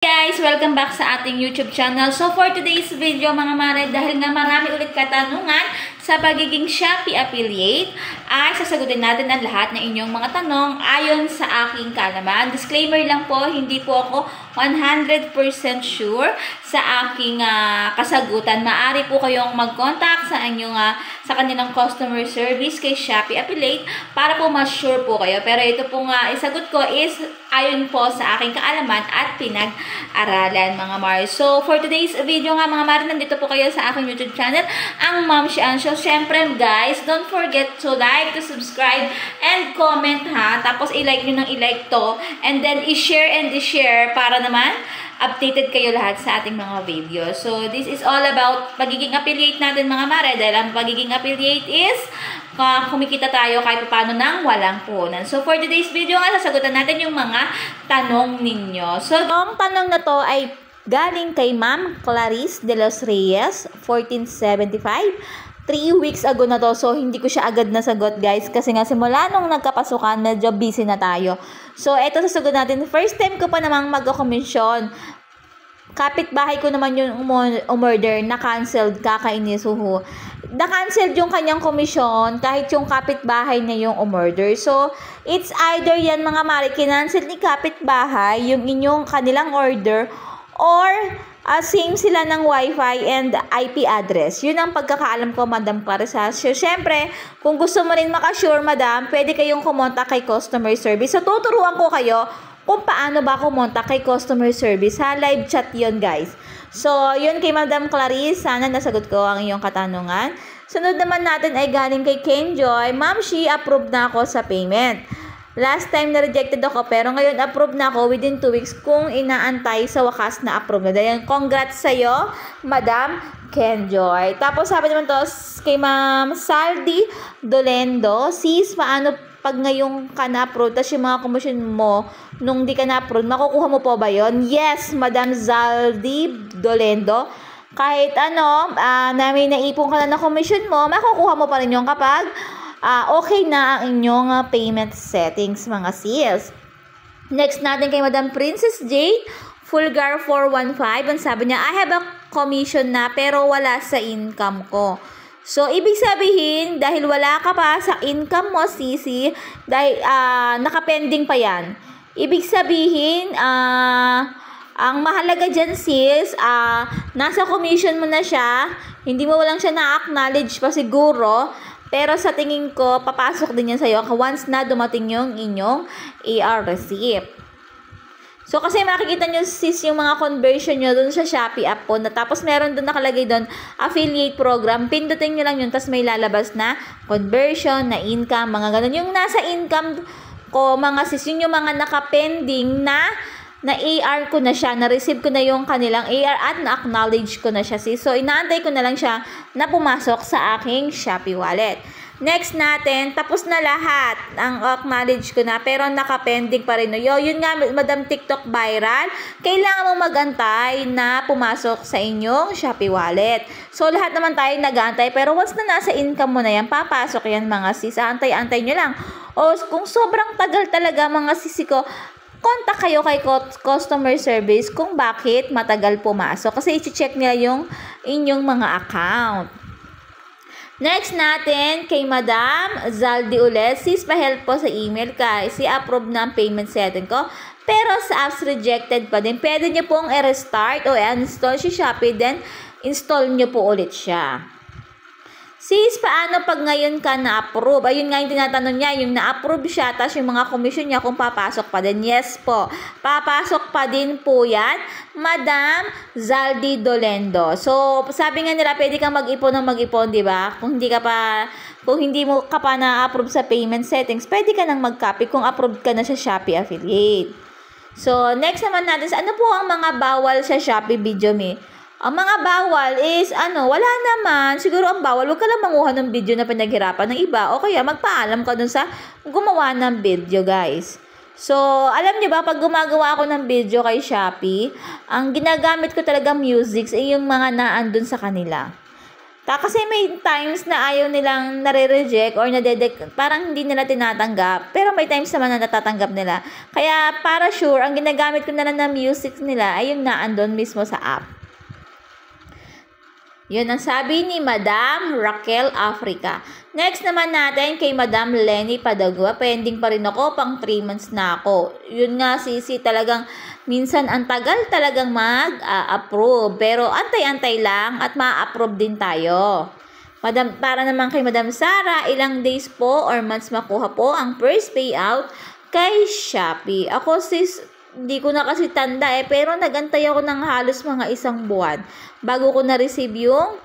Guys, welcome back sa ating YouTube channel. So for today's video mga mare, dahil nga marami ulit katanungan sa pagiging Shopee affiliate, ay sasagutin natin ang lahat ng inyong mga tanong ayon sa aking kaalaman. Disclaimer lang po, hindi po ako 100% sure sa aking kasagutan. Maaari po kayong mag-contact sa inyong sa kanilang customer service kay Shopee affiliate para po mas-sure po kayo. Pero ito po isagot ko is ayon po sa aking kaalaman at pinag-aralan mga Mars. So, for today's video nga mga Mars, nandito po kayo sa aking YouTube channel, ang Ma'am Shian. So, syempre guys, don't forget to like, to subscribe, and comment ha. Tapos, i-like nyo nang i-like to. And then, i-share and i-share para naman updated kayo lahat sa ating mga video. So, this is all about pagiging affiliate natin mga Mare. Dahil ang pagiging affiliate is kumikita tayo kahit paano nang walang puhunan. So, for today's video nga, sasagutan natin yung mga tanong ninyo. So, ang tanong na to ay galing kay Ma'am Clarice de los Reyes, 1475. 3 weeks ago na to. So, hindi ko siya agad nasagot, guys. Kasi nga, simula nung nagkapasukan, medyo busy na tayo. So, eto sasagot natin. First time ko pa namang mag-commission. Kapitbahay ko naman yung umorder, na-cancelled, kakainis, huhu. Na-cancel yung kanyang komisyon kahit yung kapitbahay na yung umorder. So, it's either yan mga mari, kinancel ni kapitbahay yung inyong kanilang order or same sila ng wifi and IP address. Yun ang pagkakaalam ko, Madam Clarissa. So, syempre, kung gusto mo rin makasure, Madam, pwede kayong kumonta kay customer service. So, tuturuan ko kayo kung paano ba kumonta kay customer service. Live chat yun, guys. So, yun kay Madam Clarice. Sana nasagot ko ang iyong katanungan. Sunod naman natin ay galing kay Kenjoy. Ma'am, she approved na ako sa payment. Last time na-rejected ako, pero ngayon approved na ako within 2 weeks kung inaantay sa wakas na approve na. Dahil congrats sa'yo, Madam Kenjoy. Tapos sabi naman to kay Ma'am Saldi Dolendo. Sis, paano pag ngayong ka na-approve, tapos yung mga commission mo, nung di ka na-approve, makukuha mo po ba yon? Yes, Madam Zaldi Dolendo. Kahit na may naipon ka na commission mo, makukuha mo pa rin yung kapag okay na ang inyong payment settings, mga sis. Next natin kay Madam Princess Jade, Fulgar 415. Ang sabi niya, I have a commission na pero wala sa income ko. So, ibig sabihin, dahil wala ka pa sa income mo, sisi, dahil nakapending pa yan. Ibig sabihin, ang mahalaga dyan, sis, nasa commission mo na siya, hindi mo lang siya na-acknowledge pa siguro, pero sa tingin ko, papasok din yan sa'yo once na dumating yung inyong AR receipt. So, kasi makikita nyo, sis, yung mga conversion nyo dun sa Shopee app po. Tapos, meron dun nakalagay dun, affiliate program. Pindutin nyo lang yun, tapos may lalabas na conversion, na income, mga ganun. Yung nasa income ko, mga sis, yun yung mga nakapending na AR ko na siya, na-receive ko na yung kanilang AR at na-acknowledge ko na siya, sis. So, inaantay ko na lang siya na pumasok sa aking Shopee wallet. Next natin, tapos na lahat. Ang acknowledge ko na, pero nakapending pa rin. Yun nga, Madam TikTok viral. Kailangan mong magantay na pumasok sa inyong Shopee wallet. So, lahat naman tayo nag-aantay. Pero once na nasa income mo na yan, papasok yan mga sis. Antay-antay nyo lang. O kung sobrang tagal talaga mga sisi ko, kontak kayo kay customer service kung bakit matagal pumasok. Kasi i-check nila yung inyong mga account. Next natin, kay Madam Zaldi ulit. Sis, pa-help po sa email kasi approve na ang payment setting ko. Pero sa apps rejected pa din. Pwede nyo pong i-restart o i-install si Shopee, then install nyo po ulit siya. Sis, paano pag ngayon ka na-approve? Ayun nga yung tinatanong niya, yung na-approve siya, tapos yung mga commission niya kung papasok pa din. Yes po, papasok pa din po yan, Madam Zaldi Dolendo. So, sabi nga nila, pwede kang mag-ipon ng mag-ipon, di ba? Kung hindi mo ka pa na-approve sa payment settings, pwede ka nang mag-copy kung approved ka na sa Shopee affiliate. So, next naman natin, ano po ang mga bawal sa Shopee video me? Ang mga bawal is, wala naman. Siguro ang bawal, huwag ka lang manguha ng video na pinaghirapan ng iba. O kaya magpaalam ka dun sa gumawa ng video, guys. So, alam niyo ba, pag gumagawa ako ng video kay Shopee, ang ginagamit ko talaga music ay yung mga naandun sa kanila. Kasi may times na ayaw nilang nare-reject or parang hindi nila tinatanggap. Pero may times naman na natatanggap nila. Kaya para sure, ang ginagamit ko na lang na music nila ay yung naandun mismo sa app. Yun ang sabi ni Madam Raquel Africa. Next naman natin kay Madam Lenny Padagua. Pending pa rin ako, pang 3 months na ako. Yun nga, Sisi, talagang minsan ang tagal talagang mag-approve. Pero antay-antay lang at ma-approve din tayo. Para naman kay Madam Sara, ilang days po or months makuha po ang first payout kay Shopee. Ako, sis, hindi ko na kasi tanda pero nagantay ako ng halos mga 1 buwan bago ko na-receive yung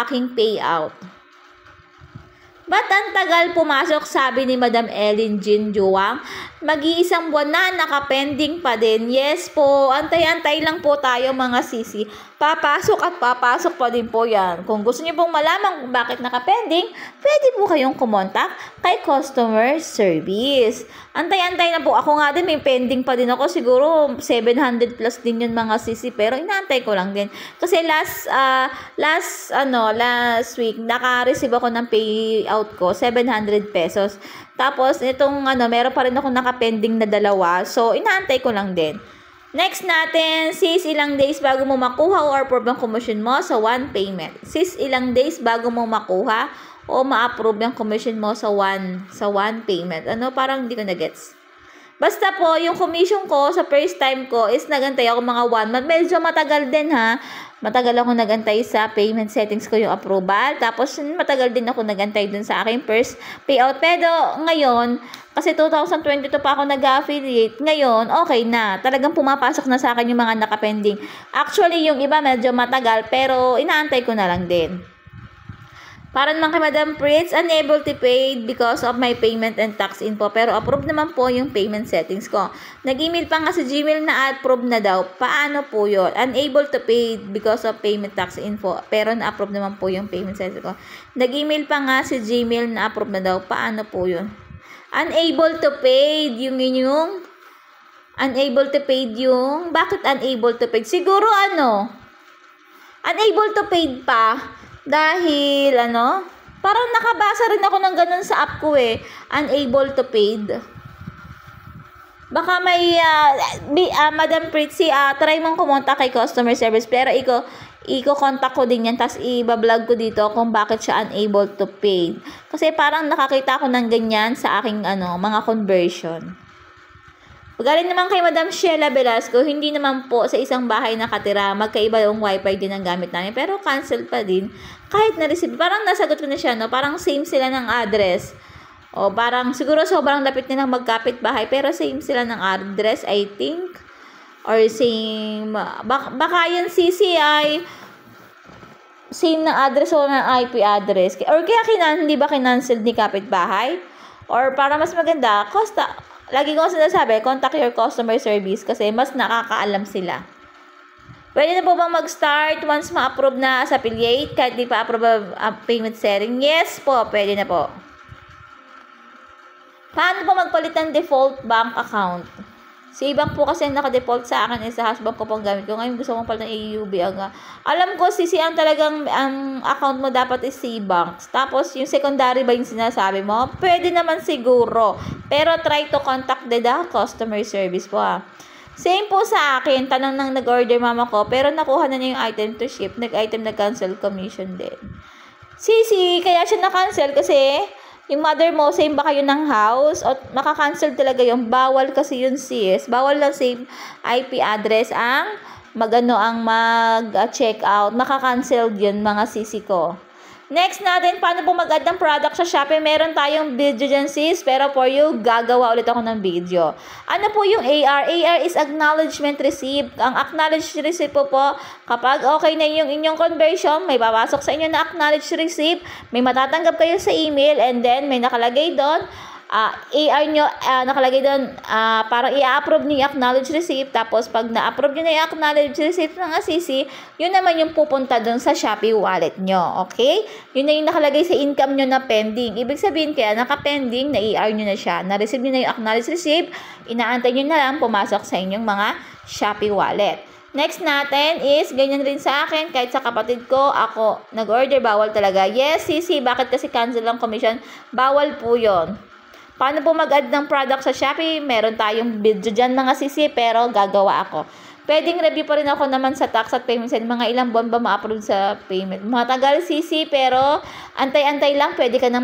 aking payout. Ba't ang tagal pumasok, sabi ni Madam Ellen Jean Juwang? Mag-1 buwan na, nakapending pa din. Yes po, antay-antay lang po tayo mga sisi. Papasok at papasok pa din po yan. Kung gusto niyo pong malaman kung bakit nakapending, pwede po kayong kumontak kay customer service. Antay-antay na po. Ako nga din, may pending pa din ako. Siguro 700 plus din yun mga sisi. Pero inaantay ko lang din. Kasi last week, naka-receive ako ng payout ko, 700 pesos. Tapos, itong meron pa rin ako nakapending na 2. So, inaantay ko lang din. Next natin, sis, ilang days bago mo makuha o approve ang commission mo sa one payment. Sis, ilang days bago mo makuha o ma-approve ang commission mo sa one payment. Parang hindi ko na-gets. Basta po, yung commission ko sa first time ko is nagantay ako mga 1 month. Medyo matagal din ha. Matagal ako nagantay sa payment settings ko yung approval. Tapos, matagal din ako nagantay dun sa aking first payout. Pero ngayon, kasi 2022 pa ako nag-affiliate. Ngayon, okay na. Talagang pumapasok na sa akin yung mga nakapending. Actually, yung iba medyo matagal, pero inaantay ko na lang din. Para naman kay Madam Pritz, unable to pay because of my payment and tax info. Pero approve naman po yung payment settings ko. Nag-email pa nga sa Gmail na approve na daw. Paano po yun? Unable to pay because of payment tax info. Pero na-approve naman po yung payment settings ko. Nag-email pa nga sa Gmail na approve na daw. Paano po yun? Unable to pay yung inyong unable to pay yung bakit unable to pay? Siguro unable to pay pa dahil parang nakabasa rin ako ng ganun sa app ko unable to pay. Baka may Madam Pritzy, try mong kumontak kay customer service pero i-contact ko din yan tapos i-vlog ko dito kung bakit siya unable to pay. Kasi parang nakakita ko ng ganyan sa aking mga conversion. Galing naman kay Madam Sheila Velasco, hindi naman po sa isang bahay nakatira, magkaiba yung wifi din ang gamit namin, pero cancel pa din. Kahit na-receive, parang nasagot ko na siya, parang same sila ng address. O parang siguro sobrang lapit nilang magkapit bahay, pero same sila ng address, I think. Or same, baka yung CCI, same na address o na IP address. Or kaya hindi ba kinancel ni kapitbahay? Or para mas maganda, lagi ko sinasabi, contact your customer service kasi mas nakakaalam sila. Pwede na po bang mag-start once ma-approve na sa affiliate kahit di pa approve ang payment setting? Yes po, pwede na po. Paano po magpalit ng default bank account? Si bank po kasi naka-default sa akin sa husband ko pong gamit ko. Ngayon gusto kong palit ng AUB aga. Alam ko ang talagang ang account mo dapat is C-Bank. Tapos yung secondary ba yung sinasabi mo? Pwede naman siguro. Pero try to contact the customer service po Same po sa akin. Tanong nang nag-order mama ko. Pero nakuha na niya yung item to ship. Nag-item na cancel commission din. Kaya siya na-cancel kasi yung mother mo, same ba kayo ng house? O maka-cancel talaga yung bawal kasi yun sis. Bawal lang same IP address ang mag-check out. Maka-cancel yun mga sisi ko. Next natin, paano po mag-add ng product sa Shopee? Meron tayong video dyan sis, pero for you, gagawa ulit ako ng video. Ano po yung AR? AR is Acknowledgement Receipt. Ang Acknowledged Receipt po kapag okay na yung inyong conversion, may papasok sa inyo na Acknowledged Receipt, may matatanggap kayo sa email, and then may nakalagay doon, AR nyo, nakalagay doon, parang i-approve nyo yung acknowledge receipt. Tapos, pag na-approve nyo na yung acknowledge receipt ng Assisi, yun naman yung pupunta doon sa Shopee wallet nyo. Okay? Yun na yung nakalagay sa income nyo na pending. Ibig sabihin kaya, naka-pending, na-AR nyo na siya. Na-receive nyo na yung acknowledge receipt, inaantay nyo na lang pumasok sa inyong mga Shopee wallet. Next natin is, ganyan rin sa akin, kahit sa kapatid ko, ako nag-order, bawal talaga. Yes, Sisi, bakit kasi cancel ang commission? Bawal po yon. Paano po mag-add ng product sa Shopee? Meron tayong video dyan mga Sisi, pero gagawa ako. Pwedeng review pa rin ako naman sa tax at payment side. Mga ilang buwan ba ma-upload sa payment? Matagal Sisi, pero antay-antay lang, pwede ka na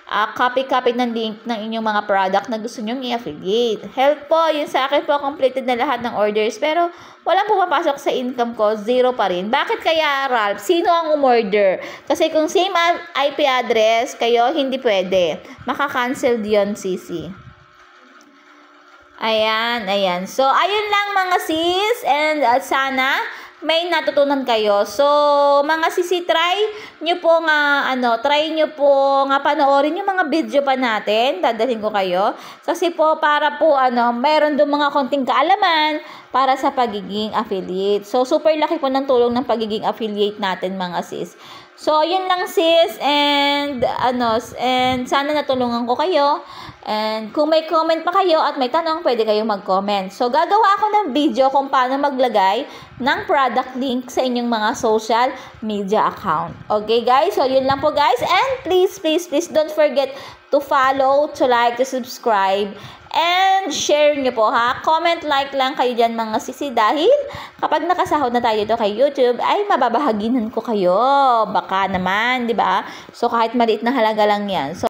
copy-copy ng link ng inyong mga product na gusto nyong i-affiliate. Help po, yun sa akin po, completed na lahat ng orders, pero walang pumapasok sa income ko, 0 pa rin. Bakit kaya, Ralph? Sino ang umorder? Kasi kung same IP address kayo, hindi pwede. Maka-cancel yun, Sisi. Ayan. So, ayun lang mga sis, and sana may natutunan kayo. So, mga sisi, try nyo po nga panoorin yung mga video pa natin. Dadalhin ko kayo. Kasi po, para po, meron doon mga konting kaalaman para sa pagiging affiliate. So, super laki po ng tulong ng pagiging affiliate natin, mga sis. So, yun lang sis, and sana natulungan ko kayo. And kung may comment pa kayo at may tanong, pwede kayong mag-comment. So, gagawa ako ng video kung paano maglagay ng product link sa inyong mga social media account. Okay, guys? So, yun lang po, guys. And please don't forget to follow, to like, to subscribe, and share nyo po, ha? Comment, like lang kayo dyan, mga sisi, dahil kapag nakasahod na tayo dito kay YouTube, ay mababahaginan ko kayo. Baka naman, di ba? So, kahit maliit na halaga lang yan. So,